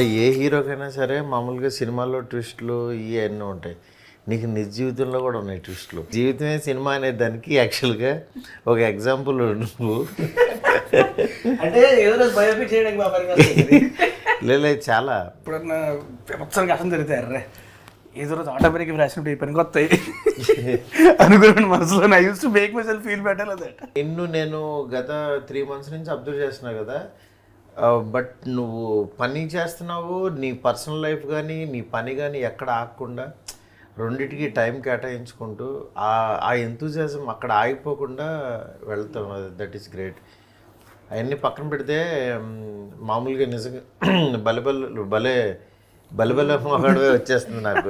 అంటే ఏ హీరోకైనా సరే మామూలుగా సినిమాల్లో ట్విస్టులు ఇవన్నీ ఉంటాయి. నీకు నిజ జీవితంలో కూడా ఉన్నాయి ట్విస్టులు. జీవితమే సినిమా అనే దానికి యాక్చువల్గా ఒక ఎగ్జాంపుల్ నువ్వు. అంటే ఏదో రోజు బయోపిక్ చేయడానికి లేదు చాలా ఇప్పుడన్నా సంవత్సరానికి అసలు జరుగుతాయి. ఏదో రోజు ఆటోమేటిక్ రాసినప్పుడు ఈ పని కొత్తాయి అనుకున్నాను మనసులో. I use to make my self feel better that. నిన్ను నేను గత 3 months నుంచి అబ్జర్వ్ చేస్తున్నా కదా. బట్ నువ్వు పని చేస్తున్నావు, నీ పర్సనల్ లైఫ్ కానీ నీ పని కానీ ఎక్కడ ఆగకుండా రెండిటికి టైం కేటాయించుకుంటూ ఆ ఎంతూజియాజం అక్కడ ఆగిపోకుండా వెళ్తాం. That is great. అవన్నీ పక్కన పెడితే మామూలుగా నిజంగా బలెబల మగాడివే వచ్చేస్తుంది నాకు.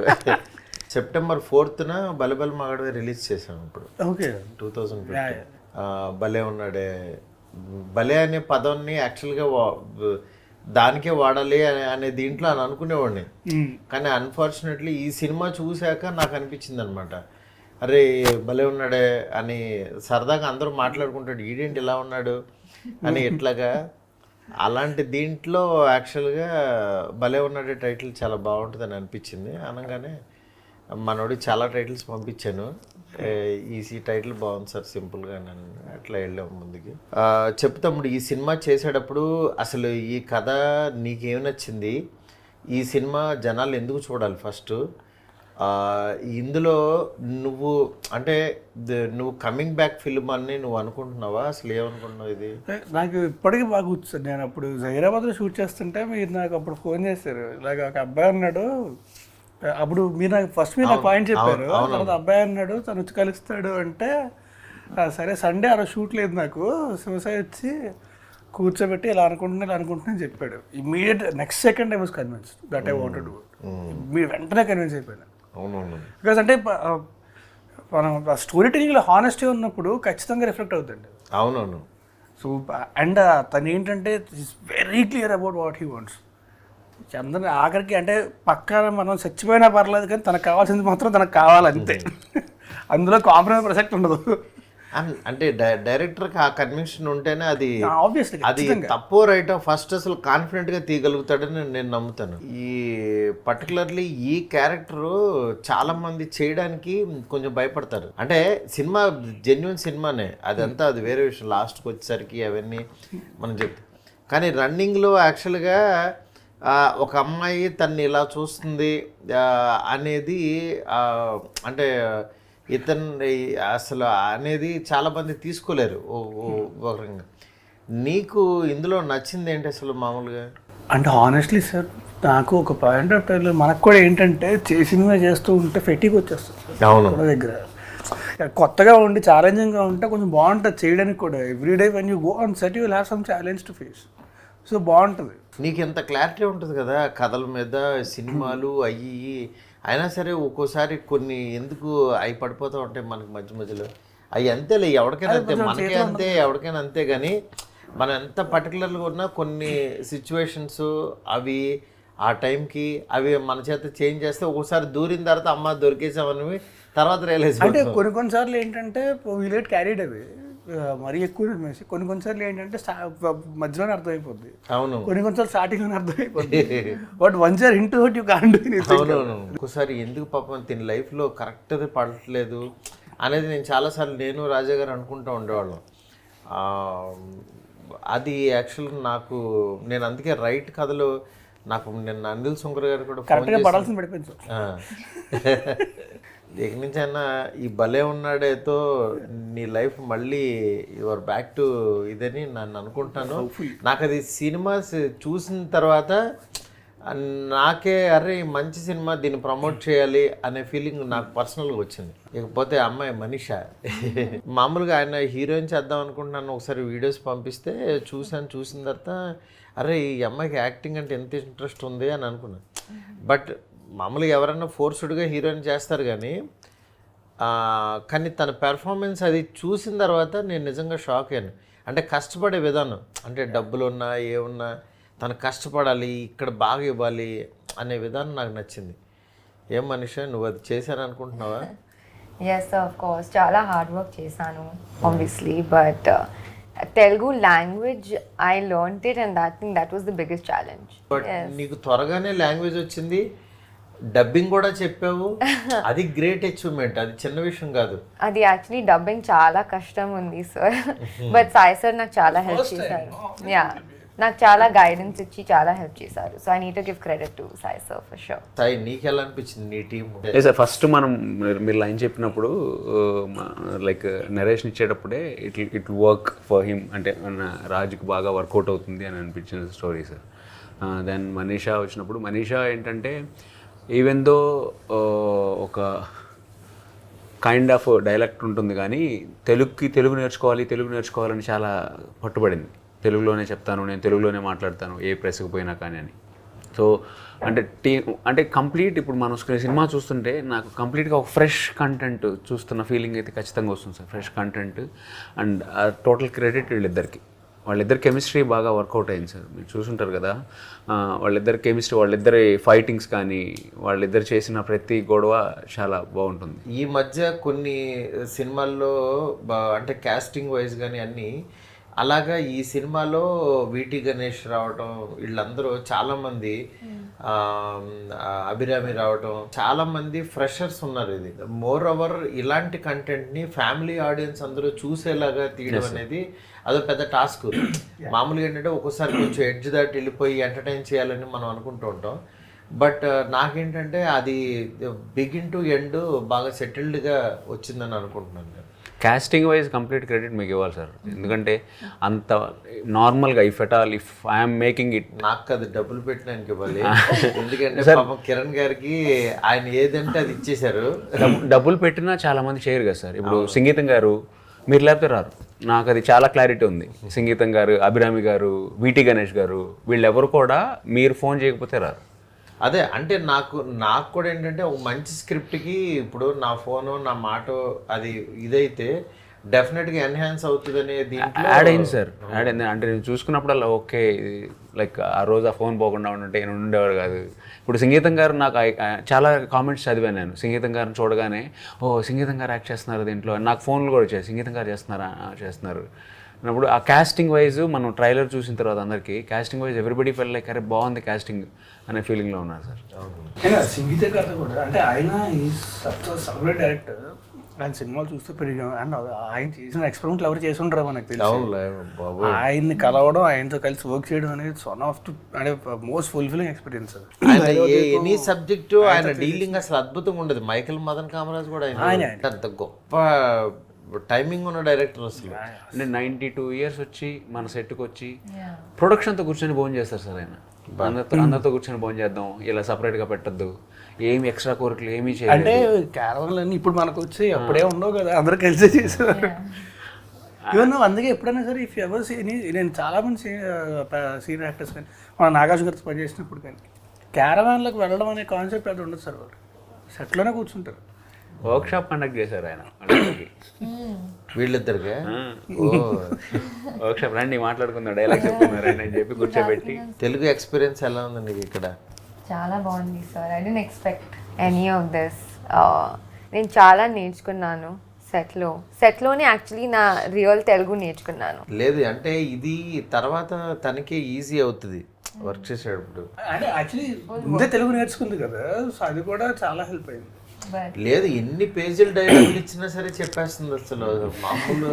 September 4th బలెబల మగాడివే రిలీజ్ చేశాను ఇప్పుడు. ఓకే 2015. భలే ఉన్నాడే. భలే అనే పదాన్ని యాక్చువల్గా దానికే వాడాలి అనే దీంట్లో అని అనుకునేవాడిని. కానీ అన్ఫార్చునేట్లీ ఈ సినిమా చూశాక నాకు అనిపించింది అనమాట, అరే భలే ఉన్నాడే అని. సరదాగా అందరూ మాట్లాడుకుంటాడు, ఈడేంటి ఇలా ఉన్నాడు అని ఎట్లాగా. అలాంటి దీంట్లో యాక్చువల్గా భలే ఉన్నాడే టైటిల్ చాలా బాగుంటుందని అనిపించింది. అనగానే మనోడి చాలా టైటిల్స్ పంపించాను. ఈ టైటిల్ బాగుంది సార్ సింపుల్గా నన్ను అట్లా వెళ్ళాము ముందుకి. చెప్తాము ఈ సినిమా చేసేటప్పుడు అసలు ఈ కథ నీకేం నచ్చింది, ఈ సినిమా జనాలు ఎందుకు చూడాలి ఫస్ట్, ఇందులో నువ్వు అంటే నువ్వు కమింగ్ బ్యాక్ ఫిల్మ్ అని నువ్వు అనుకుంటున్నావా, అసలు ఏమనుకుంటున్నావు? ఇది నాకు ఇప్పటికీ బాగా కూర్చొని, నేను అప్పుడు హైదరాబాద్లో షూట్ చేస్తుంటే మీరు నాకు అప్పుడు ఫోన్ చేశారు, ఇలాగ ఒక అబ్బాయి అన్నాడు. అప్పుడు మీరు నాకు ఫస్ట్ మీరు నాకు పాయింట్ చెప్పారు, తర్వాత అబ్బాయి అన్నాడు తను వచ్చి కలుస్తాడు అంటే, సరే సండే ఆ షూట్ లేదు నాకు, శివసాయి వచ్చి కూర్చోబెట్టి ఇలా అనుకుంటున్నా చెప్పాడు. Immediate next second I was convinced that I wanted to. మీరు వెంటనే కన్విన్స్ అయిపోయాను. బికాస్ అంటే మనం స్టోరీ టెలింగ్లో హానెస్టీ ఉన్నప్పుడు ఖచ్చితంగా రిఫ్లెక్ట్ అవుతుంది. అవునవును. సో అండ్ తను ఏంటంటే is very clear about what he wants. అందరిని ఆఖరికి అంటే పక్కన మనం చచ్చిపోయినా పర్లేదు కానీ తనకు కావాల్సింది మాత్రం తనకు కావాలంతే. అందులో కాంప్రమైజ్ ప్రసక్తి ఉండదు. అంటే డైరెక్టర్కి ఆ కన్విక్షన్ ఉంటేనే అది అది తప్పో రైటో ఫస్ట్ అసలు కాన్ఫిడెంట్గా తీయగలుగుతాడని నేను నమ్ముతాను. ఈ పర్టికులర్లీ ఈ క్యారెక్టరు చాలా మంది చేయడానికి కొంచెం భయపడతారు. అంటే సినిమా జెన్యున్ సినిమానే అదంతా, అది వేరే విషయం. లాస్ట్కి వచ్చేసరికి అవన్నీ మనం చెప్తాం. కానీ రన్నింగ్లో యాక్చువల్గా ఒక అమ్మాయి తన్ని ఇలా చూస్తుంది అనేది అంటే ఇతను అసలు అనేది చాలామంది తీసుకోలేరు ఒక రకంగా. నీకు ఇందులో నచ్చింది ఏంటి అసలు మామూలుగా? అంటే హానెస్ట్లీ సార్ నాకు ఒక పాయింట్ ఆఫ్ టైంలో మనకు కూడా ఏంటంటే సినిమా చేస్తూ ఉంటే ఫెటీకి వచ్చేస్తుంది. అవును, దగ్గర కొత్తగా ఉండి ఛాలెంజింగ్గా ఉంటే కొంచెం బాగుంటుంది చేయడానికి కూడా. Everyday when you go on set you will have some challenge to face. So బాగుంటుంది. నీకు ఎంత క్లారిటీ ఉంటుంది కదా కథల మీద, సినిమాలు అయ్యి. అయినా సరే ఒక్కోసారి కొన్ని ఎందుకు అవి పడిపోతూ ఉంటాయి మనకి మధ్య మధ్యలో. అవి అంతేలే, ఎవరికైనా అంతే, మనకే అంతే, ఎవరికైనా అంతే. కానీ మనం ఎంత పర్టికులర్గా ఉన్నా కొన్ని సిచ్యువేషన్స్ అవి ఆ టైంకి అవి మన చేత చేంజ్ చేస్తే ఒక్కోసారి దూరిన తర్వాత అమ్మ దొరికేసామని తర్వాత రియలైజ్. అంటే కొన్నిసార్లు ఏంటంటే విలేట్ క్యారీడ్ అవి మరీ ఎక్కువ వేసి కొన్నిసార్లు ఏంటంటే మధ్యలోనే అర్థమైపోద్ది. అవును, కొన్నిసార్లు స్టార్టింగ్లోనే అర్థమైపోద్ది. But once are into it you can't do anything. అవునవును. ఒక్కోసారి ఎందుకు పాపం తిని లైఫ్లో కరెక్ట్గా పడట్లేదు అనేది నేను చాలాసార్లు నేను రాజా గారు అనుకుంటూ ఉండేవాళ్ళం. అది యాక్చువల్గా నాకు నేను అందుకే రైట్ కథలు నాకు నిన్న అనిల్ సుంకర్ గారు కూడా పడాల్సిన పడిపోయింది. దగ్గర నుంచి అయినా ఈ భలే ఉన్నాడేతో నీ లైఫ్ మళ్ళీ యువర్ బ్యాక్ టు ఇదని నన్ను అనుకుంటాను. నాకు అది సినిమాస్ చూసిన తర్వాత నాకే అరే మంచి సినిమా, దీన్ని ప్రమోట్ చేయాలి అనే ఫీలింగ్ నాకు పర్సనల్గా వచ్చింది. ఇకపోతే అమ్మాయి మనీషా మామూలుగా ఆయన హీరోయిన్ చేద్దాం అనుకుంటున్నాను. ఒకసారి వీడియోస్ పంపిస్తే చూసిన తర్వాత అరే ఈ అమ్మాయికి యాక్టింగ్ అంటే ఎంత ఇంట్రెస్ట్ ఉంది అని అనుకున్నాను. బట్ మామూలుగా ఎవరైనా ఫోర్స్డ్గా హీరోయిన్ చేస్తారు కానీ తన పెర్ఫార్మెన్స్ అది చూసిన తర్వాత నేను నిజంగా షాక్ అయ్యాను. అంటే కష్టపడే విధానం, అంటే డబ్బులు ఉన్నా ఏమున్నా తను కష్టపడాలి, ఇక్కడ బాగా ఇవ్వాలి అనే విధానం నాకు నచ్చింది. ఏం మనీషా నువ్వు అది చేశాననుకుంటున్నావా? ఎస్ ఆఫ్ కోర్స్ చాలా హార్డ్ వర్క్ చేశాను obviously. But Telugu language, I learned it, and that was the biggest challenge. But నీకు త్వరగానే లాంగ్వేజ్ వచ్చింది, డబ్బింగ్ కూడా చెప్పావు, అది గ్రేట్ అచీవ్మెంట్, అది చిన్న విషయం కాదు. అది యాక్చువల్లీ డబ్బింగ్ చాలా కష్టం ఉంది సార్, బట్ సాయి సార్ నాకు చాలా హెల్ప్ చేశారు. యా, నాకు చాలా గైడెన్స్ ఇచ్చి చాలా హెల్ప్ చేశారు. So I need to give credit to Sai sir for sure. Sai, నీకు ఎలా అనిపించింది నీ టీం? సార్ ఫస్ట్ మనం మీరు లైన్ చెప్పినప్పుడు లైక్ నరేషన్ ఇచ్చేటప్పుడే ఇట్ వర్క్ ఫర్ హిమ్, అంటే మన రాజుకి బాగా వర్కౌట్ అవుతుంది అని అనిపించిన స్టోరీ సార్. దెన్ మనీషా వచ్చినప్పుడు, మనీషా ఏంటంటే ఈవెన్ దో ఒక కైండ్ ఆఫ్ డైలెక్ట్ ఉంటుంది కానీ తెలుగు నేర్చుకోవాలని చాలా పట్టుబడింది. తెలుగులోనే చెప్తాను, నేను తెలుగులోనే మాట్లాడతాను ఏ ప్రెస్కి పోయినా కానీ అని. సో అంటే కంప్లీట్ ఇప్పుడు మనం సినిమా చూస్తుంటే నాకు కంప్లీట్గా ఒక ఫ్రెష్ కంటెంట్ చూస్తున్న ఫీలింగ్ అయితే ఖచ్చితంగా వస్తుంది sir. Fresh content and total credit వాళ్ళిద్దరి కెమిస్ట్రీ బాగా వర్కౌట్ అయింది సార్. మీరు చూసుంటారు కదా, వాళ్ళిద్దరి కెమిస్ట్రీ, వాళ్ళిద్దరి ఫైటింగ్స్ కానీ, వాళ్ళిద్దరు చేసిన ప్రతి గొడవ చాలా బాగుంటుంది. ఈ మధ్య కొన్ని సినిమాల్లో అంటే కాస్టింగ్ వైజ్ కానీ అన్నీ అలాగా, ఈ సినిమాలో వీటి గణేష్ రావటం, వీళ్ళందరూ చాలామంది, అభిరామి రావటం, చాలామంది ఫ్రెషర్స్ ఉన్నారు. ఇది మోర్ ఓవర్ ఇలాంటి కంటెంట్ని ఫ్యామిలీ ఆడియన్స్ అందరూ చూసేలాగా తీయడం అనేది అదో పెద్ద టాస్క్. మామూలుగా ఏంటంటే ఒక్కోసారి కొంచెం ఎడ్జ్ దాటి వెళ్ళిపోయి ఎంటర్టైన్ చేయాలని మనం అనుకుంటూ ఉంటాం. బట్ నాకేంటంటే అది బిగిన్ టు ఎండ్ బాగా సెటిల్డ్గా వచ్చిందని అనుకుంటున్నాను నేను. కాస్టింగ్ వైజ్ కంప్లీట్ క్రెడిట్ మీకు ఇవ్వాలి సార్, ఎందుకంటే అంత నార్మల్గా ఇఫ్ ఐఎమ్ మేకింగ్ ఇట్, నాకు అది డబ్బులు పెట్టినానికి ఇవ్వాలి. ఎందుకంటే పాపం కిరణ్ గారికి ఆయన ఏదంటే అది ఇచ్చేశారు. డబ్బులు పెట్టినా చాలా మంది చేయరు కదా సార్. ఇప్పుడు సంగీతం గారు మీరు లేకపోతే రారు, నాకు అది చాలా క్లారిటీ ఉంది. సంగీతం గారు, అభిరామి గారు, వీటి గణేష్ గారు, వీళ్ళెవరు కూడా మీరు ఫోన్ చేయకపోతే రారు. అదే అంటే నాకు కూడా ఏంటంటే ఒక మంచి స్క్రిప్ట్కి ఇప్పుడు నా ఫోను నా మాట అది ఇదైతే డెఫినెట్గా ఎన్హాన్స్ అవుతుంది అనే దీంట్లో యాడ్ అయింది సార్. యాడ్ అయింది అంటే నేను చూసుకున్నప్పుడల్లా ఓకే, లైక్ ఆ రోజు ఆ ఫోన్ పోకుండా ఉంటే నేను ఉండేవాడు కాదు. ఇప్పుడు సంగీతం గారు నాకు చాలా కామెంట్స్ చదివాను నేను. సంగీతం గారిని చూడగానే సంగీతం గారు యాక్ట్ చేస్తున్నారు దీంట్లో, నాకు ఫోన్లు కూడా వచ్చాయి, సంగీతం గారు చేస్తున్నారు అన్నప్పుడు ఆ కాస్టింగ్ వైజ్ మనం ట్రైలర్ చూసిన తర్వాత అందరికీ కాస్టింగ్ వైజ్ ఎవ్రీబడి ఫెల్ లైక్ అరే బాగుంది కాస్టింగ్ అనే ఫీలింగ్లో ఉన్నారు సార్. సంగీత గారు కూడా అంటే ఆయన ఈ సపరేట్ డైరెక్టర్, ఆయన సినిమాలు చూస్తే పెరిగాం. అండ్ ఆయన చేసిన ఎక్స్పెరిమెంట్లు ఎవరు చేసి ఉండరు మనకు తెలుసు. ఆయన్ని కలవడం, ఆయనతో కలిసి వర్క్ చేయడం అనేది వన్ ఆఫ్ ది అంటే most fulfilling experience. Any subject ఆయన డీలింగ్ అసలు అద్భుతంగా ఉండదు. మైకేల్ మదన్ కామరాజ్ కూడా ఆయన అంత గొప్ప టైమింగ్ ఉన్న డైరెక్టర్ అసలు. అంటే 92 years వచ్చి మన సెట్కి వచ్చి ప్రొడక్షన్తో కూర్చొని భోజనం చేస్తారు సార్ ఆయన. అందరితో కూర్చొని భోజనం చేద్దాం, ఇలా సపరేట్గా పెట్టద్దు, ఏమి ఎక్స్ట్రా కోరికలు ఏమీ చేయాలి. అంటే క్యారవాన్లు అన్నీ ఇప్పుడు మనకు వచ్చి అప్పుడే ఉండవు కదా, అందరూ కలిసే చేసేవారు. ఈవెన్ అందుకే ఎప్పుడైనా సరే ఇఫ్ ఎవర్ నేను చాలామంది సీనియర్ యాక్టర్స్ కానీ మన నాగార్జున గారితో పనిచేసినప్పుడు కానీ క్యారవాన్లకు వెళ్ళడం అనే కాన్సెప్ట్ అది ఉండదు సార్. వాళ్ళు సెట్లోనే కూర్చుంటారు. వర్క్షాప్ కండక్ట్ చేశారు ఆయన వీళ్ళిద్దరికి. వర్క్షాప్ రండి మాట్లాడుకుందాం, డైలాగ్ చెప్తున్నారు అని చెప్పి కూర్చోబెట్టి. తెలుగు ఎక్స్పీరియన్స్ ఎలా ఉందండి ఇక్కడ? చాలా బాగుంది sir. I don't expect any of this. నేను చాలా నేర్చుకున్నాను సెట్లోనే యాక్చువల్లీ నా రియల్ తెలుగు నేర్చుకున్నాను. లేదు అంటే ఇది తర్వాత తనకే ఈజీ అవుతుంది వర్క్ చేసేటప్పుడు. అంటే యాక్చువల్లీ ముందే తెలుగు నేర్చుకుంది కదా, సో అది కూడా చాలా హెల్ప్ అయింది. లేదు ఎన్ని పేజీలు డైలాగులు ఇచ్చినా సరే చెప్పేస్తుంది అసలు. మామూలు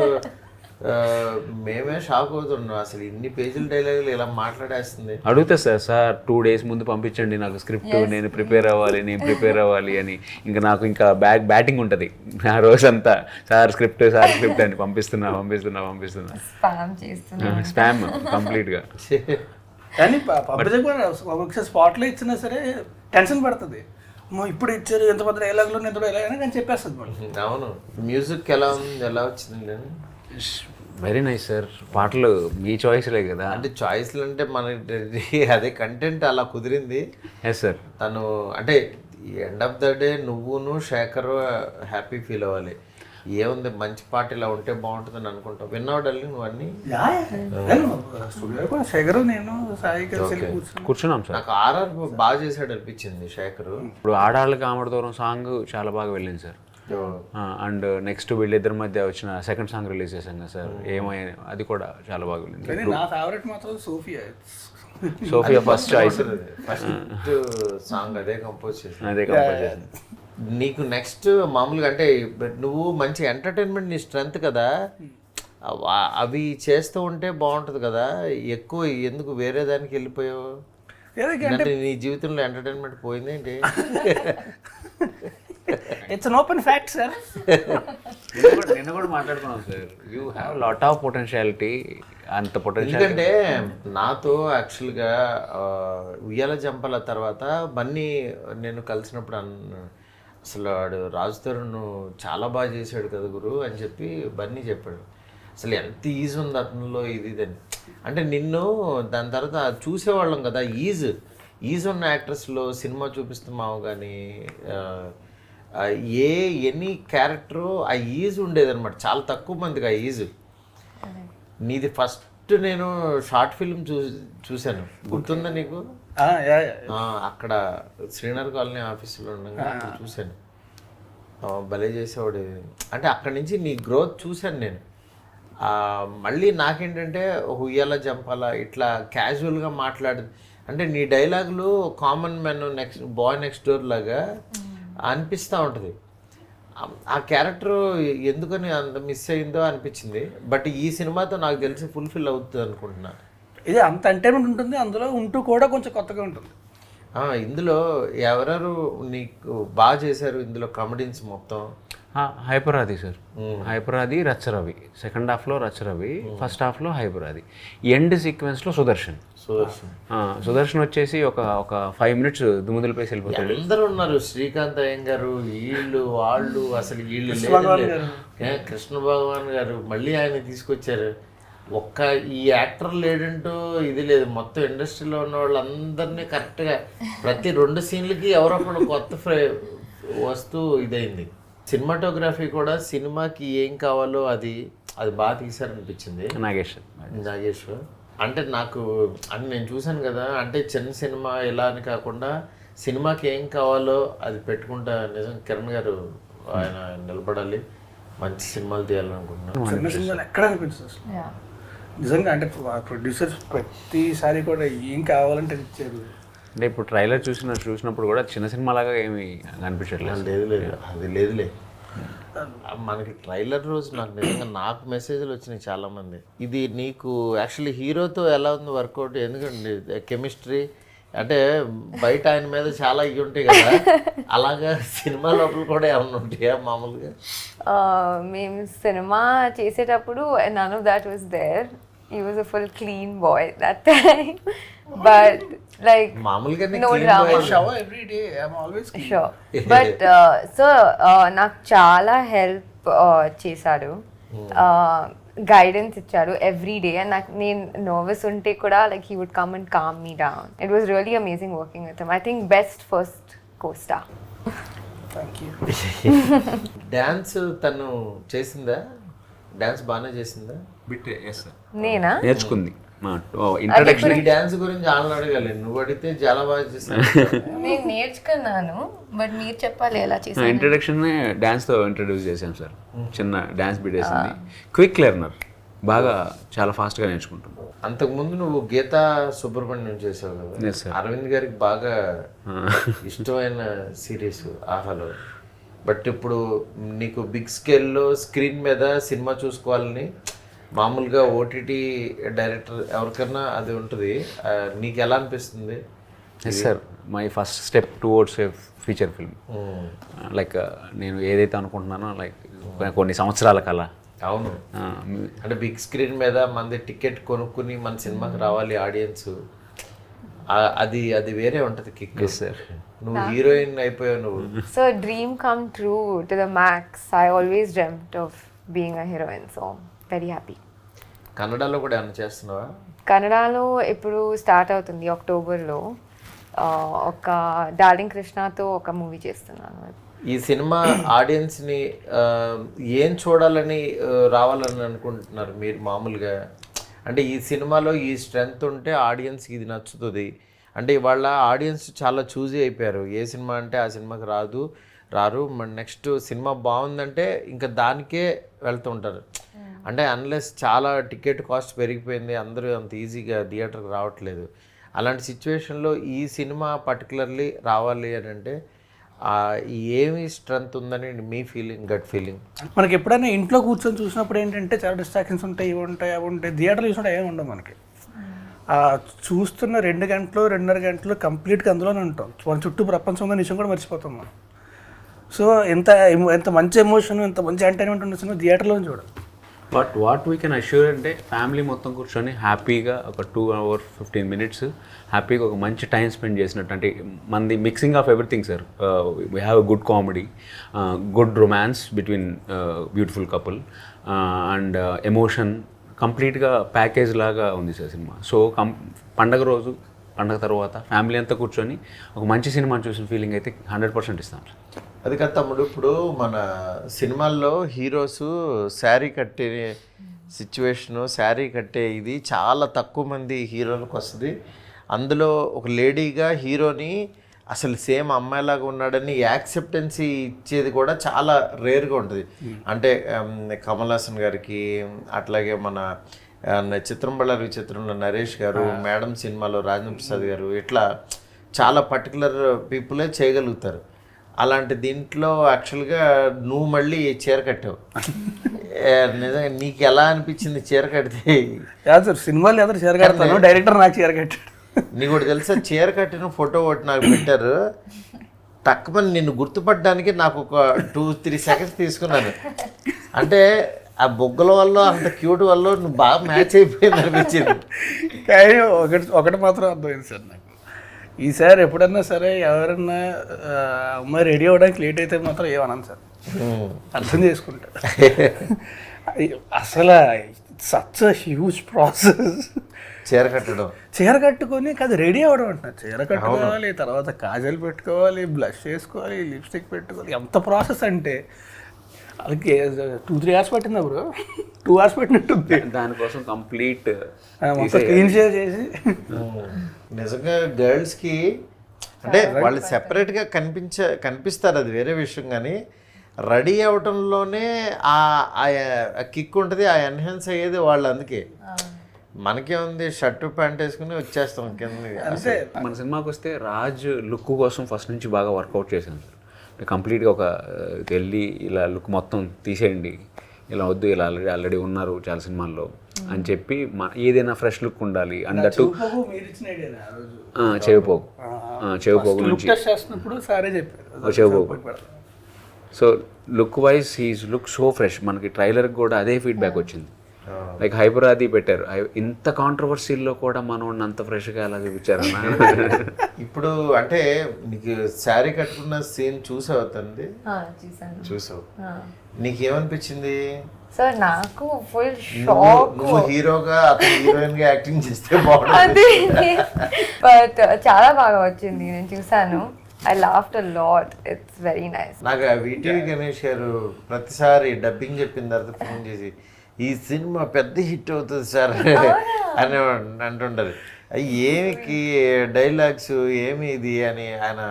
మేమే షాక్ అవుతున్నాం, అసలు ఇన్ని పేజీల డైలాగులు ఇలా మాట్లాడేస్తుంది. అడుగుతా సార్ 2 days ముందు పంపించండి నాకు స్క్రిప్ట్, నేను ప్రిపేర్ అవ్వాలి అని. ఇంకా బ్యాటింగ్ ఉంటుంది ఆ రోజంతా, సార్ స్క్రిప్ట్ అని పంపిస్తున్నా. స్పామ్ కంప్లీట్గా. కానీ ఒకసారి స్పాట్లో ఇచ్చినా సరే టెన్షన్ పడుతుంది. ఇప్పుడు ఇచ్చారు ఎంత పెద్ద డైలాగులు నేను చెప్పేస్తుంది మళ్ళీ. అవును. మ్యూజిక్ ఎలా వచ్చింది? Very nice sir. పాటలు మీ చాయిస్లే కదా. అంటే చాయిస్లు అంటే మన అదే కంటెంట్ అలా కుదిరింది. Yes sir. తను అంటే ఎండ్ ఆఫ్ ద డే నువ్వును శేఖర్ హ్యాపీ ఫీల్ అవ్వాలి. ఏముంది మంచి పాట ఇలా ఉంటే బాగుంటుందని అనుకుంటావు. విన్నావు డార్లింగ్ నువ్వు అన్ని? శేఖర్ నేను సాయి కూర్చున్నాం సార్. నాకు ఆర్ఆర్ బాగా చేశాడు అనిపించింది శేఖర్. ఇప్పుడు ఆడాళ్ళకి ఆమడ దూరం సాంగ్ చాలా బాగా వెళ్ళింది సార్. అండ్ నెక్స్ట్ వీళ్ళిద్దరి మధ్య వచ్చిన సెకండ్ సాంగ్ రిలీజ్ చేశాం కదా సార్, ఏమై, అది కూడా చాలా బాగుంది. కానీ నా ఫేవరెట్ మాత్రం Sophia. Sophia first choice, first song అదే కంపోజ్ చేసి. అదే కంపోజ్ చేసింది. నీకు నెక్స్ట్ మామూలుగా అంటే నువ్వు మంచి ఎంటర్టైన్మెంట్ నీ స్ట్రెంగ్త్ కదా, అవి చేస్తూ ఉంటే బాగుంటుంది కదా, ఎక్కువ ఎందుకు వేరే దానికి వెళ్ళిపోయావు? అంటే నీ జీవితంలో ఎంటర్టైన్మెంట్ పోయింది ఏంటి? It's an open fact sir. నిన్న కూడా మాట్లాడుకున్నాం sir, you have lot of potentiality. అంత పొటెన్షియల్ ఎందుకంటే నాతో యాక్చువల్గా ఉయ్యాల జంపల తర్వాత బన్నీ నేను కలిసినప్పుడు అసలు వాడు రాజు తరుణ్ చాలా బాగా చేశాడు కదా గురు అని చెప్పి బన్నీ చెప్పాడు. అసలు ఎంత ఈజీ ఉంది అతనిలో ఇది అని. అంటే నిన్ను దాని తర్వాత చూసేవాళ్ళం కదా, ఈజ్ ఉన్న యాక్టర్స్లో సినిమా చూపిస్తున్నావు కానీ ఎనీ క్యారెక్టరు ఆ ఈజ్ ఉండేదన్నమాట. చాలా తక్కువ మందికి ఆ ఈజ్. నీది ఫస్ట్ నేను షార్ట్ ఫిల్మ్ చూశాను, గుర్తుందా నీకు? అక్కడ శ్రీనగర్ కాలనీ ఆఫీసులో ఉండగా చూశాను. భలే చేసేవాడు. అంటే అక్కడి నుంచి నీ గ్రోత్ చూశాను నేను. మళ్ళీ నాకేంటంటే ఉయ్యాల జంపాల ఇట్లా క్యాజువల్గా మాట్లాడు, అంటే నీ డైలాగులు common man next boy next door లాగా అనిపిస్తూ ఉంటుంది. ఆ క్యారెక్టర్ ఎందుకని అంత మిస్ అయిందో అనిపించింది. బట్ ఈ సినిమాతో నాకు తెలిసి ఫుల్ఫిల్ అవుతుంది అనుకుంటున్నా. ఇది అంత ఎంటర్టైన్మెంట్ ఉంటుంది, అందులో ఉంటూ కూడా కొంచెం కొత్తగా ఉంటుంది. ఇందులో ఎవరెవరు నీకు బాగా చేశారు ఇందులో కామెడీన్స్ మొత్తం? హైపరాది సార్, హైపరాది, రచ్చరవి. సెకండ్ హాఫ్లో రచ్చరవి, ఫస్ట్ హాఫ్లో హైపరాది. ఎండ్ సీక్వెన్స్లో సుదర్శన్ వచ్చేసి ఒక 5 minutes దుమ్ముదులపేసి వెళ్ళిపోతాడు. అందరూ ఉన్నారు, శ్రీకాంత్ అయ్యంగారు, వీళ్ళు వాళ్ళు, అసలు వీళ్ళు కృష్ణ భగవాన్ గారు మళ్ళీ ఆయన తీసుకొచ్చారు. ఒక్క ఈ యాక్టర్ లేడంటూ ఇది లేదు. మొత్తం ఇండస్ట్రీలో ఉన్న వాళ్ళందరినీ కరెక్ట్గా ప్రతి 2 సీన్లకి ఎవరొకరు కొత్త వస్తూ ఇదైంది. సినిమాటోగ్రఫీ కూడా సినిమాకి ఏం కావాలో అది బాగా తీశారనిపించింది. నాగేష్ అంటే నాకు అని నేను చూశాను కదా, అంటే చిన్న సినిమా ఇలా అని కాకుండా సినిమాకి ఏం కావాలో అది పెట్టుకుంటా. నిజం కిరణ్ గారు ఆయన నిలబడాలి, మంచి సినిమాలు తీయాలనుకుంటున్నాను. చిన్న సినిమాలు ఎక్కడ అనిపించదు నిజంగా. అంటే ప్రొడ్యూసర్స్ ప్రతిసారి కూడా ఏం కావాలంటే ఇచ్చారు. అంటే ఇప్పుడు ట్రైలర్ చూసినప్పుడు కూడా చిన్న సినిమా లాగా ఏమి అనిపించట్లేదు. లేదు అది లేదులే. మనకి ట్రైలర్ రోజు నాకు మెసేజ్లు వచ్చినాయి చాలామంది. ఇది నీకు యాక్చువల్లీ హీరోతో ఎలా ఉంది వర్కౌట్? ఎందుకంటే కెమిస్ట్రీ అంటే బయట ఆయన మీద చాలా ఇవి ఉంటాయి కదా, అలాగా సినిమా లోపల కూడా ఏమన్నా ఉంటాయా మామూలుగా? మేము సినిమా చేసేటప్పుడు none of that was there. He was a full clean boy that time. But like no drama. Shower every day. I'm always clean. Sure. But so నాకు చాలా హెల్ప్ చేశాడు, గైడెన్స్ ఇచ్చాడు ఎవ్రీ డే. అండ్ నాకు నేను nervous ఉంటే కూడా like he would come and calm me down. It was really amazing working with him. I think best first costar. Thank you. Dance తను చేసిందా? డాన్స్ బాగానే చేసిందా? నేనా నేర్చుకుంది. ఇంట్రడక్షన్ ఈ డాన్స్ గురించి వాళ్ళని అడగాలి, నువ్వు అడిగితే చాలా బాగా చేస్తాను. నేను నేర్చుకున్నాను, బట్ మీరు చెప్పాలి ఎలా చేసాను. ఇంట్రడక్షన్ డాన్స్తో ఇంట్రడ్యూస్ చేశాను సార్. చిన్న డాన్స్ బిట్ వేసింది. క్విక్ లెర్నర్, బాగా చాలా ఫాస్ట్గా నేర్చుకుంటుంది. అంతకుముందు నువ్వు గీతా సుబ్రహ్మణ్యం చేసావు కదా, అరవింద్ గారికి బాగా ఇష్టమైన సిరీస్ ఆహాలో. బట్ ఇప్పుడు నీకు బిగ్ స్కేల్లో స్క్రీన్ మీద సినిమా చూసుకోవాలని మామూలుగా ఓటీటీ డైరెక్టర్ ఎవరికన్నా అది ఉంటుంది. నీకు ఎలా అనిపిస్తుంది? Yes sir, my first step towards a feature film. Like నేను ఏదైతే అనుకుంటున్నానో లైక్ కొన్ని సంవత్సరాల కల. అవును, అంటే బిగ్ స్క్రీన్ మీద మంది టికెట్ కొనుక్కుని మన సినిమాకి రావాలి ఆడియన్స్, అది వేరే ఉంటుంది కిక్. సార్, నువ్వు హీరోయిన్ అయిపోయావు నువ్వు. So dream come true to the max. I always dreamed of being a heroine, so very happy. కన్నడలో కూడా ఏమైనా చేస్తున్నావా? కన్నడలో ఇప్పుడు స్టార్ట్ అవుతుంది అక్టోబర్లో. ఒక డార్లింగ్ కృష్ణతో ఒక మూవీ చేస్తున్నాను. ఈ సినిమా ఆడియన్స్ని ఏం చూడాలని రావాలని అనుకుంటున్నారు మీరు మామూలుగా? అంటే ఈ సినిమాలో ఈ స్ట్రెంగ్త్ ఉంటే ఆడియన్స్కి ఇది నచ్చుతుంది అంటే ఇవాళ ఆడియన్స్ చాలా చూజీ అయిపోయారు. ఏ సినిమా అంటే ఆ సినిమాకి రాదు, రారు. మన నెక్స్ట్ సినిమా బాగుందంటే ఇంకా దానికే వెళ్తూ ఉంటారు. అంటే అన్లెస్ చాలా టికెట్ కాస్ట్ పెరిగిపోయింది, అందరూ అంత ఈజీగా థియేటర్కి రావట్లేదు. అలాంటి సిచ్యువేషన్లో ఈ సినిమా పర్టికులర్లీ రావాలి అని అంటే ఏమి స్ట్రెంత్ ఉందని మీ ఫీలింగ్, గట్ ఫీలింగ్? మనకి ఎప్పుడైనా ఇంట్లో కూర్చొని చూసినప్పుడు ఏంటంటే చాలా డిస్ట్రాక్షన్స్ ఉంటాయి, ఇవి ఉంటాయి, అవి ఉంటాయి. థియేటర్లో చూసినప్పుడు ఏమి ఉండవు మనకి. చూస్తున్న 2 గంటలు 2.5 గంటలు కంప్లీట్గా అందులోనే ఉంటాం. మన చుట్టూ ప్రపంచం ఉందని విషయం కూడా మర్చిపోతాం మనం. సో ఎంత మంచి ఎమోషన్, ఎంత మంచి ఎంటర్టైన్మెంట్ ఉన్న సినిమా థియేటర్లో చూడాలి. But what we can assure అంటే ఫ్యామిలీ మొత్తం కూర్చొని హ్యాపీగా ఒక 2 hours 15 minutes హ్యాపీగా ఒక మంచి టైం స్పెండ్ చేసినట్టు. అంటే మనది mixing of everything sir. We have a good comedy, good romance between beautiful couple and emotion, కంప్లీట్గా ప్యాకేజ్ లాగా ఉంది సార్ సినిమా. సో పండగ రోజు, పండగ తర్వాత ఫ్యామిలీ అంతా కూర్చొని ఒక మంచి సినిమా చూసిన ఫీలింగ్ అయితే 100% ఇస్తాం. అది కాదు తమ్ముడు, ఇప్పుడు మన సినిమాల్లో హీరోస్ శారీ కట్టే సిచ్యువేషను, శారీ కట్టే ఇది చాలా తక్కువ మంది హీరోలకు వస్తుంది. అందులో ఒక లేడీగా హీరోని అసలు సేమ్ అమ్మాయిలాగా ఉన్నాడని యాక్సెప్టెన్సీ ఇచ్చేది కూడా చాలా రేర్గా ఉంటుంది. అంటే కమల్ హాసన్ గారికి, అట్లాగే మన చిత్రం బళ్ళారి విచిత్రంలో నరేష్ గారు, మేడం సినిమాలో రాజేంద్ర ప్రసాద్ గారు, ఇట్లా చాలా పర్టికులర్ పీపులే చేయగలుగుతారు. అలాంటి దీంట్లో యాక్చువల్గా నువ్వు మళ్ళీ చీర కట్టావు. నిజంగా నీకు ఎలా అనిపించింది చీర కడితే? సార్ సినిమాలు ఎదురు చీర కడతాను, డైరెక్టర్ నాకు చీర కట్టాడు. నీకు ఒకటి తెలుసా, చీర కట్టిన ఫోటో ఒకటి నాకు పెట్టారు. తక్కువని నిన్ను గుర్తుపట్టడానికి నాకు ఒక 2-3 seconds తీసుకున్నాను. అంటే ఆ బొగ్గల వల్ల, అంత క్యూట్ వల్ల నువ్వు బాగా మ్యాచ్ అయిపోయింది అనిపించింది. కానీ ఒకటి మాత్రం అర్థమైంది సార్ నాకు, ఈసారి ఎప్పుడన్నా సరే ఎవరన్నా అమ్మాయి రెడీ అవ్వడానికి లేట్ అయితే మాత్రం ఏమన్నాను సార్, అర్థం చేసుకుంటా. అసలు సచ్ హ్యూజ్ ప్రాసెస్. చీర కట్టుకొని కాదు రెడీ అవ్వడం అంటున్నారు. చీర కట్టుకోవాలి, తర్వాత కాజల్ పెట్టుకోవాలి, బ్లష్ వేసుకోవాలి, లిప్స్టిక్ పెట్టుకోవాలి. ఎంత ప్రాసెస్ అంటే అది 2-3 hours పట్టిందా బ్రో? 2 hours పెట్టినట్టుంది దానికోసం కంప్లీట్ క్లీన్ చేసి. నిజంగా గర్ల్స్కి అంటే వాళ్ళు సెపరేట్గా కనిపిస్తారు, అది వేరే విషయం. కానీ రెడీ అవటంలోనే ఆ కిక్ ఉంటుంది, ఆ ఎన్హాన్స్ అయ్యేది వాళ్ళు. అందుకే మనకేముంది, షర్టు ప్యాంట్ వేసుకుని వచ్చేస్తాం కింద. అంతే. మన సినిమాకి వస్తే రాజ్ లుక్ కోసం ఫస్ట్ నుంచి బాగా వర్కౌట్ చేశాను సార్. కంప్లీట్గా ఒక వెళ్ళి ఇలా లుక్ మొత్తం తీసేయండి, ఇలా వద్దు, ఇలా ఆల్రెడీ ఉన్నారు చాలా సినిమాల్లో అని చెప్పి ఏదైనా ఫ్రెష్ లుక్ ఉండాలి. అందట్టు చెవిపోగు నుంచి చెవిపోగు. So look wise he's look so fresh. మనకి ట్రైలర్కి కూడా అదే ఫీడ్బ్యాక్ వచ్చింది. లైక్ హైపరాది పెట్టారు, ఇంత కాంట్రవర్సీల్లో కూడా మనం అంత ఫ్రెష్గా ఎలా చూపించారన్నా. ఇప్పుడు అంటే నీకు శారీ కట్టుకున్న సీన్ చూసావు తండ్రి? చూసావు, నీకేమనిపించింది? సార్ నాకు ఫుల్ షాక్. నువ్వు హీరోగా, అతను హీరోయిన్ గా యాక్టింగ్ చేస్తే బాగుంటుంది. బట్ చాలా బాగా వచ్చింది, నేను చూసాను. I laughed a lot. It's very nice. నాకు వీటీవీ గణేష్ గారు ప్రతిసారి డబ్బింగ్ చెప్పిన తర్వాత ఫోన్ చేసి ఈ సినిమా పెద్ద హిట్ అవుతుంది సార్ అని అంటుంటారు. ఏమికి డైలాగ్స్ ఏమి ఇది అని ఆయన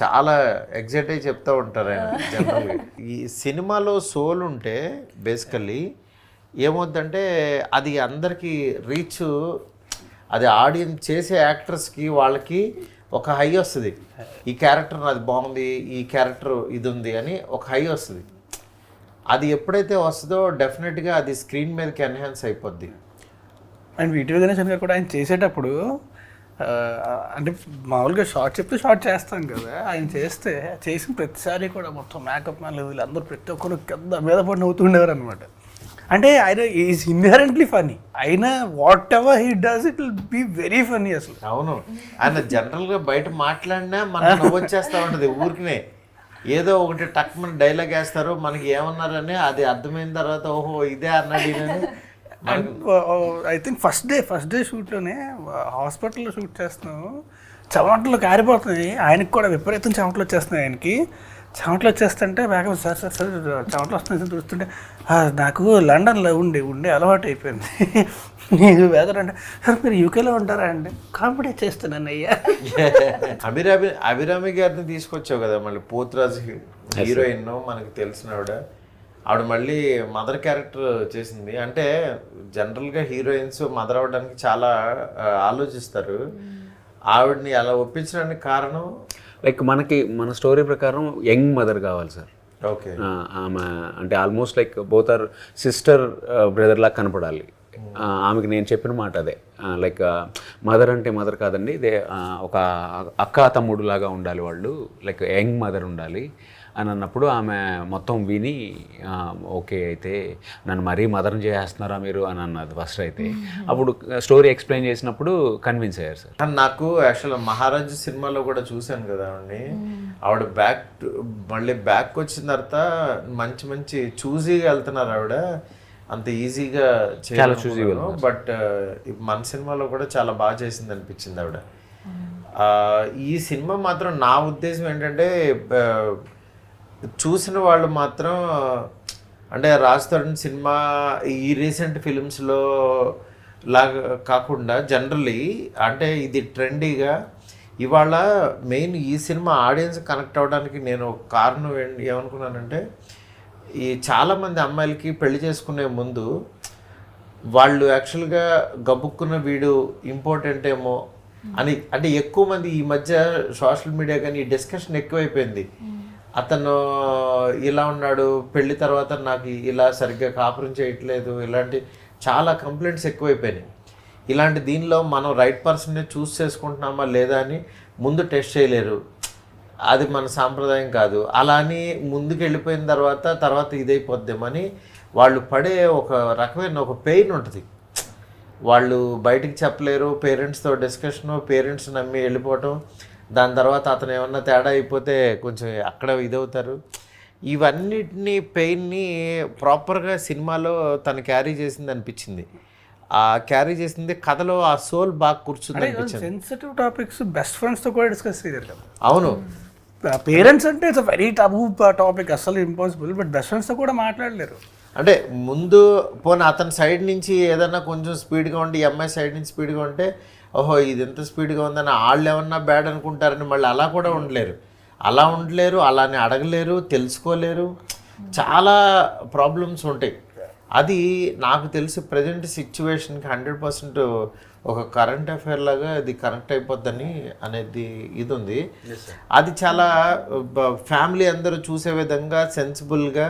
చాలా ఎగ్జైట్ అయ్యి చెప్తూ ఉంటారు ఆయన జనరల్గా. ఈ సినిమాలో సోల్ ఉంటే బేసికల్లీ ఏమవుద్దంటే అది అందరికీ రీచ్, అది ఆడియన్స్ చేసే యాక్టర్స్కి వాళ్ళకి ఒక హై వస్తుంది. ఈ క్యారెక్టర్ నాది బాగుంది, ఈ క్యారెక్టర్ ఇది ఉంది అని ఒక హై వస్తుంది. అది ఎప్పుడైతే వస్తుందో డెఫినెట్గా అది స్క్రీన్ మీదకి ఎన్హాన్స్ అయిపోద్ది. అండ్ వీటీవీ గణేశన్ గారు కూడా ఆయన చేసేటప్పుడు అంటే మామూలుగా షార్ట్ చెప్తే షార్ట్ చేస్తాం కదా, ఆయన చేసిన ప్రతిసారి కూడా మొత్తం మేకప్ మ్యాన్లు వీళ్ళందరూ ప్రతి ఒక్కరు కింద మీద పడి నవ్వుతుండేవారు అనమాట. అంటే ఆయన ఈజ్ ఇన్హెరెంట్లీ ఫనీ. అయినా whatever he does it will be very funny అసలు. అవును, ఆయన జనరల్గా బయట మాట్లాడినా మనకు నవ్వు వచ్చేస్తూ ఉంటుంది. ఊరికినే ఏదో ఒకటి టక్ మన డైలాగ్ వేస్తారు, మనకి ఏమన్నారని అది అర్థమైన తర్వాత ఓహో ఇదే అన్నాడు. ఐ థింక్ ఫస్ట్ డే షూట్లోనే హాస్పిటల్లో షూట్ చేస్తున్నాం, చెమటలు కారిపోతున్నాయి. ఆయనకి కూడా విపరీతం చెమటలు వచ్చేస్తున్నాయి ఆయనకి. చెమటలు వచ్చేస్తుంటే వేగం సార్ సార్ సార్ చెమటలు వస్తుంది చూస్తుంటే నాకు లండన్లో ఉండి అలవాటు అయిపోయింది. నేను వెదర్ అంటే సార్ మీరు యూకేలో ఉంటారా అండి? కామెడీ చేస్తున్నాను అయ్యా. అభిరామి గారిని తీసుకొచ్చావు కదా మళ్ళీ, పోతురాజు హీరోయిన్ మనకు తెలిసిన ఆవిడ మళ్ళీ మదర్ క్యారెక్టర్ చేసింది. అంటే జనరల్గా హీరోయిన్స్ మదర్ అవ్వడానికి చాలా ఆలోచిస్తారు. ఆవిడని అలా ఒప్పించడానికి కారణం లైక్ మన స్టోరీ ప్రకారం యంగ్ మదర్ కావాలి సార్. ఓకే. ఆమె అంటే almost like both are sister brother లాగా కనపడాలి. ఆమెకి నేను చెప్పిన మాట అదే, లైక్ మదర్ అంటే మదర్ కాదండి, ఇదే ఒక అక్క తమ్ముడు లాగా ఉండాలి వాళ్ళు, లైక్ యంగ్ మదర్ ఉండాలి అని అన్నప్పుడు ఆమె మొత్తం విని ఓకే అయితే నన్ను మరీ మదర్ని చేస్తున్నారా మీరు అని అన్నది ఫస్ట్. అయితే అప్పుడు స్టోరీ ఎక్స్ప్లెయిన్ చేసినప్పుడు కన్విన్స్ అయ్యారు సార్. నాకు యాక్చువల్గా మహారాజు సినిమాలో కూడా చూశాను కదా ఆవిడని. ఆవిడ మళ్ళీ బ్యాక్ వచ్చిన తర్వాత మంచి మంచి చూజీగా వెళ్తున్నారు ఆవిడ, అంత ఈజీగా చాలా చూజీగా. బట్ మన సినిమాలో కూడా చాలా బాగా చేసింది అనిపించింది ఆవిడ. ఈ సినిమా మాత్రం నా ఉద్దేశం ఏంటంటే చూసిన వాళ్ళు మాత్రం అంటే రాజ్ తరుణ్ సినిమా ఈ రీసెంట్ ఫిలిమ్స్లో లాగా కాకుండా జనరలీ అంటే ఇది ట్రెండీగా ఇవాళ మెయిన్ ఈ సినిమా ఆడియన్స్ కనెక్ట్ అవ్వడానికి నేను ఒక కారణం ఏమనుకున్నానంటే, ఈ చాలామంది అమ్మాయిలకి పెళ్లి చేసుకునే ముందు వాళ్ళు యాక్చువల్గా గబుక్కున్న వీడు ఇంపార్టెంట్ ఏమో అని, అంటే ఎక్కువ మంది ఈ మధ్య సోషల్ మీడియా కానీ ఈ డిస్కషన్ ఎక్కువైపోయింది. అతను ఇలా ఉన్నాడు, పెళ్లి తర్వాత నాకు ఇలా సరిగ్గా కాపురం చేయట్లేదు, ఇలాంటి చాలా కంప్లైంట్స్ ఎక్కువైపోయినాయి. ఇలాంటి దీనిలో మనం రైట్ పర్సన్ని చూస్ చేసుకుంటున్నామా లేదా అని ముందు టెస్ట్ చేయలేరు, అది మన సాంప్రదాయం కాదు. అలా అని ముందుకు వెళ్ళిపోయిన తర్వాత ఇదైపోద్దామని వాళ్ళు పడే ఒక రకమైన ఒక పెయిన్ ఉంటుంది. వాళ్ళు బయటికి చెప్పలేరు, పేరెంట్స్తో డిస్కషను, పేరెంట్స్ నమ్మి వెళ్ళిపోవటం, దాని తర్వాత అతను ఏమన్నా తేడా అయిపోతే కొంచెం అక్కడ ఇదవుతారు. ఇవన్నిటిని పెయిన్ని ప్రాపర్గా సినిమాలో తను క్యారీ చేసింది అనిపించింది. ఆ క్యారీ చేసింది కథలో ఆ సోల్ బాగా కూర్చుంది అనిపించింది. సెన్సిటివ్ టాపిక్స్ బెస్ట్ ఫ్రెండ్స్తో కూడా డిస్కస్ చేయలేదు. అవును, పేరెంట్స్ అంటే ఇట్స్ వెరీ టబూ టాపిక్, అసలు ఇంపాసిబుల్. బట్ బెస్ట్ ఫ్రెండ్స్తో కూడా మాట్లాడలేరు. అంటే ముందు పోనీ అతని సైడ్ నుంచి ఏదన్నా కొంచెం స్పీడ్గా ఉండి, ఈ అమ్మాయి సైడ్ నుంచి స్పీడ్గా ఉంటే ఓహో ఇది ఎంత స్పీడ్గా ఉందని వాళ్ళు ఏమన్నా బ్యాడ్ అనుకుంటారని మళ్ళీ అలా కూడా ఉండలేరు, అలానే అడగలేరు, తెలుసుకోలేరు, చాలా ప్రాబ్లమ్స్ ఉంటాయి. అది నాకు తెలిసి ప్రజెంట్ సిచ్యువేషన్కి 100% ఒక కరెంట్ అఫైర్ లాగా అది కనెక్ట్ అయిపోద్దని అనేది ఇది ఉంది. అది చాలా ఫ్యామిలీ అందరూ చూసే విధంగా సెన్సిబుల్గా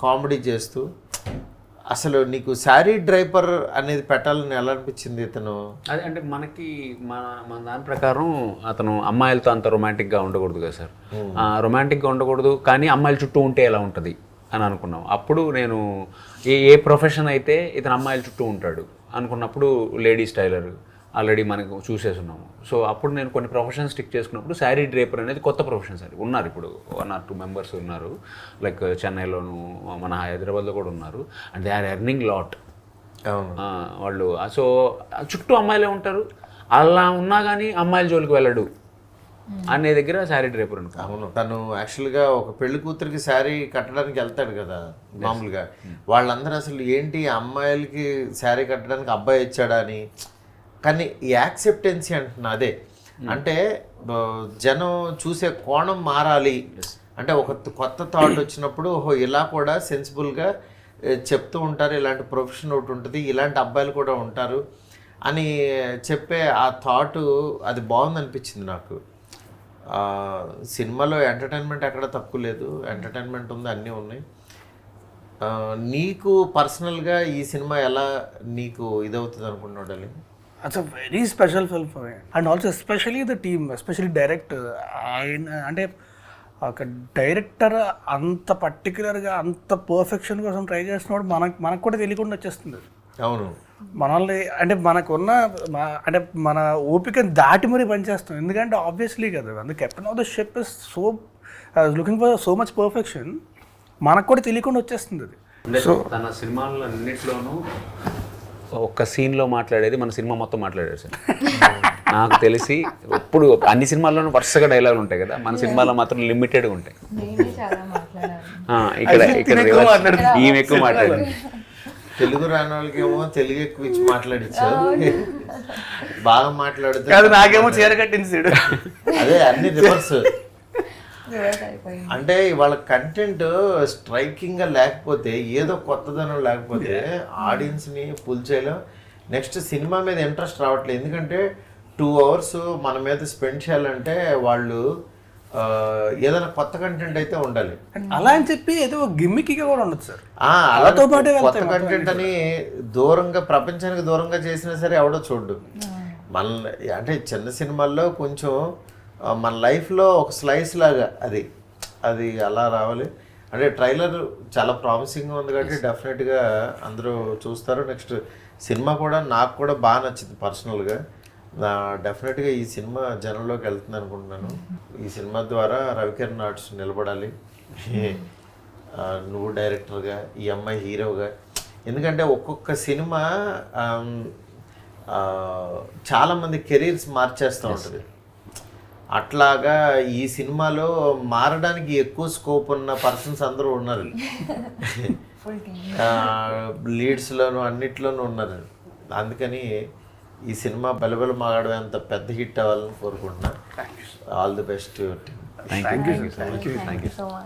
కామెడీ చేస్తూ, అసలు నీకు శారీ డ్రైపర్ అనేది పెట్టాలని ఎలా అనిపించింది ఇతను? అదే అంటే మన దాని ప్రకారం అతను అమ్మాయిలతో అంత రొమాంటిక్గా ఉండకూడదు కదా సార్, రొమాంటిక్గా ఉండకూడదు, కానీ అమ్మాయిల చుట్టూ ఉంటే ఎలా ఉంటుంది అని అనుకున్నాం. అప్పుడు నేను ఏ ప్రొఫెషన్ అయితే ఇతను అమ్మాయిల చుట్టూ ఉంటాడు అనుకున్నప్పుడు లేడీస్ టైలర్ ఆల్రెడీ మనకు చూసేస్తున్నాము. సో అప్పుడు నేను కొన్ని ప్రొఫెషన్స్ స్టిక్ చేసుకున్నప్పుడు శారీ డ్రేపర్ అనేది కొత్త ప్రొఫెషన్ సార్. ఉన్నారు ఇప్పుడు 1 or 2 మెంబర్స్ ఉన్నారు, లైక్ చెన్నైలోను మన హైదరాబాద్లో కూడా ఉన్నారు. And they are earning lot వాళ్ళు. సో చుట్టూ అమ్మాయిలే ఉంటారు, అలా ఉన్నా కానీ అమ్మాయిల జోలికి వెళ్ళడు అనే దగ్గర శారీ డ్రేపర్ అనుకో. అవును, తను యాక్చువల్గా ఒక పెళ్లి కూతురికి శారీ కట్టడానికి వెళ్తాడు కదా మామూలుగా. వాళ్ళందరూ అసలు ఏంటి అమ్మాయిలకి శారీ కట్టడానికి అబ్బాయి ఇచ్చాడా అని, కానీ ఈ యాక్సెప్టెన్సీ అంటున్నా అదే. అంటే జనం చూసే కోణం మారాలి అంటే ఒక కొత్త థాట్ వచ్చినప్పుడు ఓహో ఇలా కూడా సెన్సిబుల్గా చెప్తూ ఉంటారు, ఇలాంటి ప్రొఫెషన్ ఒకటి ఉంటుంది, ఇలాంటి అబ్బాయిలు కూడా ఉంటారు అని చెప్పే ఆ థాటు అది బాగుంది అనిపించింది నాకు. సినిమాలో ఎంటర్టైన్మెంట్ ఎక్కడ తక్కువ లేదు, ఎంటర్టైన్మెంట్ ఉంది, అన్నీ ఉన్నాయి. నీకు పర్సనల్గా ఈ సినిమా ఎలా నీకు ఇదవుతుంది అనుకున్నావు Dolly? It's a very special film for me. And also especially the team, especially director. అంటే ఒక డైరెక్టర్ అంత పర్టికులర్గా అంత పర్ఫెక్షన్ కోసం ట్రై చేస్తున్నప్పుడు మనకు కూడా తెలియకుండా వచ్చేస్తుంది. అవును, మనల్ని అంటే మనకున్న అంటే మన ఓపికని దాటి మరీ పనిచేస్తాం. ఎందుకంటే ఆబ్వియస్లీ కదా the captain of the ship is so looking for so much perfection, మనకు కూడా తెలియకుండా వచ్చేస్తుంది అది. సో తన సినిమాల్లో అన్నింటిలోనూ ఒక్క సీన్లో మాట్లాడేది మన సినిమా మొత్తం మాట్లాడారు సార్. నాకు తెలిసి ఇప్పుడు అన్ని సినిమాల్లోనూ వరుసగా డైలాగులు ఉంటాయి కదా, మన సినిమాలో మాత్రం లిమిటెడ్గా ఉంటాయి. నేనే చాలా మాట్లాడాను. ఇక్కడ ఈమె ఎక్కువ మాట్లాడింది. తెలుగు రాని వాళ్ళకి ఏమో తెలుగు ఎక్కువ ఇచ్చి మాట్లాడించారు, బాగా మాట్లాడితే కాదు నాకేమో చీర కట్టింది సీడు. అదే అన్ని రివర్స్. Reverse అయిపోయింది. అంటే వాళ్ళ కంటెంట్ స్ట్రైకింగ్ గా లేకపోతే, ఏదో కొత్తదనం లేకపోతే ఆడియన్స్ ని పుల్ చేయలేం. నెక్స్ట్ సినిమా మీద ఇంట్రెస్ట్ రావట్లేదు. ఎందుకంటే 2 hours మన మీద స్పెండ్ చేయాలంటే వాళ్ళు ఏదైనా కొత్త కంటెంట్ అయితే ఉండాలి. అలా అని చెప్పి ఏదో గిమ్మిక్గా కూడా ఉండదు సార్. అలాతో పాటు కొత్త కంటెంట్ అని దూరంగా, ప్రపంచానికి దూరంగా చేసినా సరే ఎవడో చూడ్డు. మన అంటే చిన్న సినిమాల్లో కొంచెం మన లైఫ్లో ఒక స్లైస్ లాగా అది అలా రావాలి. అంటే ట్రైలర్ చాలా ప్రామిసింగ్గా ఉంది కాబట్టి డెఫినెట్గా అందరూ చూస్తారు. నెక్స్ట్ సినిమా కూడా నాకు కూడా బాగా నచ్చింది పర్సనల్గా. డెఫినెట్గా ఈ సినిమా జనంలోకి వెళ్తుంది అనుకుంటున్నాను. ఈ సినిమా ద్వారా రవికిరణ్ ఆర్ట్స్ నిలబడాలి, నువ్వు డైరెక్టర్గా, ఈ అమ్మాయి హీరోగా. ఎందుకంటే ఒక్కొక్క సినిమా చాలామంది కెరీర్స్ మార్చేస్తూ ఉంటుంది. అట్లాగా ఈ సినిమాలో మారడానికి ఎక్కువ స్కోప్ ఉన్న పర్సన్స్ అందరూ ఉన్నారు. లీడ్స్లోను అన్నిట్లోనూ ఉన్నారు. అందుకని ఈ సినిమా బలబల మాగడం అంత పెద్ద హిట్ అవ్వాలని కోరుకుంటున్నా. All the best. Thank you. Thank you so much.